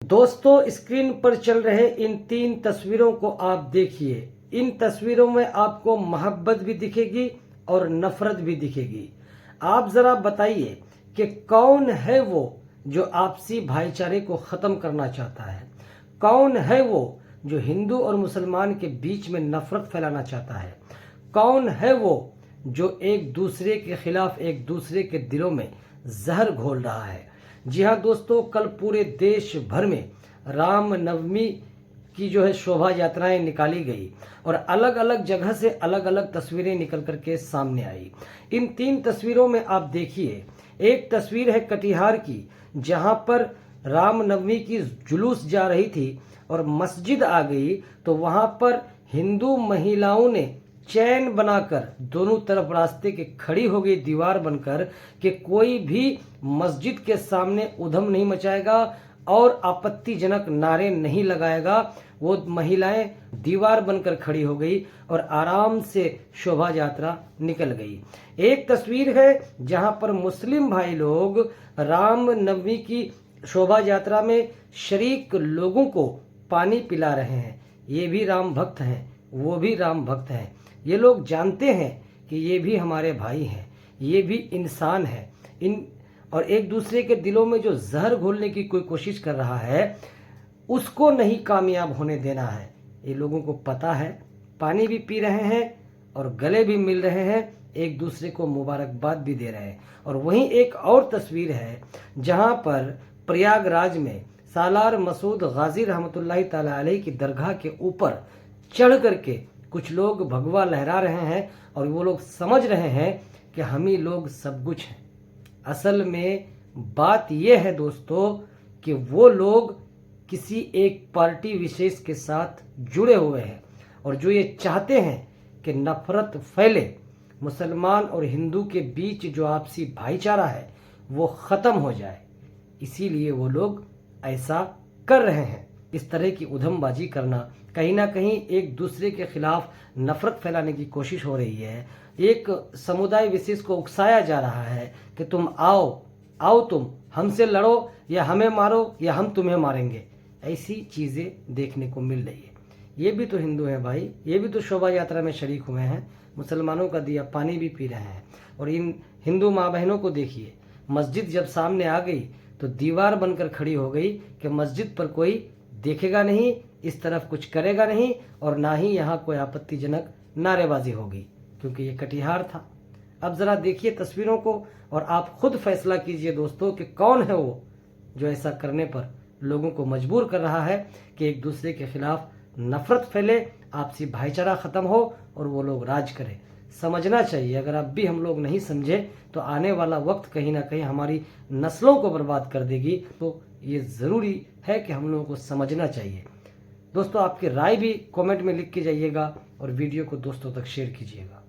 दोस्तों, स्क्रीन पर चल रहे इन 3 तस्वीरों को आप देखिए। इन तस्वीरों में आपको मोहब्बत भी दिखेगी और नफरत भी दिखेगी। आप जरा बताइए कि कौन है वो जो आपसी भाईचारे को खत्म करना चाहता है? कौन है वो जो हिंदू और मुसलमान के बीच में नफरत फैलाना चाहता है? कौन है वो जो एक दूसरे के खिलाफ एक दूसरे के दिलों में जहर घोल रहा है? जी हाँ दोस्तों, कल पूरे देश भर में राम नवमी की जो है शोभा यात्राएं निकाली गई और अलग अलग जगह से अलग अलग तस्वीरें निकल करके सामने आई। इन 3 तस्वीरों में आप देखिए, एक तस्वीर है कटिहार की, जहां पर राम नवमी की जुलूस जा रही थी और मस्जिद आ गई तो वहां पर हिंदू महिलाओं ने चैन बनाकर दोनों तरफ रास्ते के खड़ी हो गई दीवार बनकर कि कोई भी मस्जिद के सामने उधम नहीं मचाएगा और आपत्तिजनक नारे नहीं लगाएगा। वो महिलाएं दीवार बनकर खड़ी हो गई और आराम से शोभा यात्रा निकल गई। एक तस्वीर है जहां पर मुस्लिम भाई लोग राम नवमी की शोभा यात्रा में शरीक लोगों को पानी पिला रहे हैं। ये भी राम भक्त हैं, वो भी राम भक्त हैं। ये लोग जानते हैं कि ये भी हमारे भाई हैं, ये भी इंसान हैं। इन और एक दूसरे के दिलों में जो जहर घोलने की कोई कोशिश कर रहा है उसको नहीं कामयाब होने देना है। ये लोगों को पता है। पानी भी पी रहे हैं और गले भी मिल रहे हैं, एक दूसरे को मुबारकबाद भी दे रहे हैं। और वहीं एक और तस्वीर है जहां पर प्रयागराज में सालार मसूद गाजी रहमतुल्लाहि ताला अलैहि की दरगाह के ऊपर चढ़ करके कुछ लोग भगवा लहरा रहे हैं और वो लोग समझ रहे हैं कि हम ही लोग सब कुछ हैं। असल में बात यह है दोस्तों कि वो लोग किसी एक पार्टी विशेष के साथ जुड़े हुए हैं और जो ये चाहते हैं कि नफरत फैले, मुसलमान और हिंदू के बीच जो आपसी भाईचारा है वो ख़त्म हो जाए, इसीलिए वो लोग ऐसा कर रहे हैं। इस तरह की उधमबाजी करना कहीं ना कहीं एक दूसरे के खिलाफ नफरत फैलाने की कोशिश हो रही है। एक समुदाय विशेष को उकसाया जा रहा है कि तुम आओ तुम हमसे लड़ो या हमें मारो या हम तुम्हें मारेंगे। ऐसी चीज़ें देखने को मिल रही है। ये भी तो हिंदू हैं भाई, ये भी तो शोभा यात्रा में शरीक हुए हैं, मुसलमानों का दिया पानी भी पी रहे हैं। और इन हिंदू माँ बहनों को देखिए, मस्जिद जब सामने आ गई तो दीवार बनकर खड़ी हो गई कि मस्जिद पर कोई देखेगा नहीं, इस तरफ कुछ करेगा नहीं और ना ही यहाँ कोई आपत्तिजनक नारेबाजी होगी, क्योंकि ये कटिहार था। अब ज़रा देखिए तस्वीरों को और आप खुद फैसला कीजिए दोस्तों कि कौन है वो जो ऐसा करने पर लोगों को मजबूर कर रहा है कि एक दूसरे के खिलाफ नफरत फैले, आपसी भाईचारा ख़त्म हो और वो लोग राज करें। समझना चाहिए। अगर अब भी हम लोग नहीं समझे तो आने वाला वक्त कहीं ना कहीं हमारी नस्लों को बर्बाद कर देगी। तो ये ज़रूरी है कि हम लोगों को समझना चाहिए। दोस्तों, आपकी राय भी कमेंट में लिख के जाइएगा और वीडियो को दोस्तों तक शेयर कीजिएगा।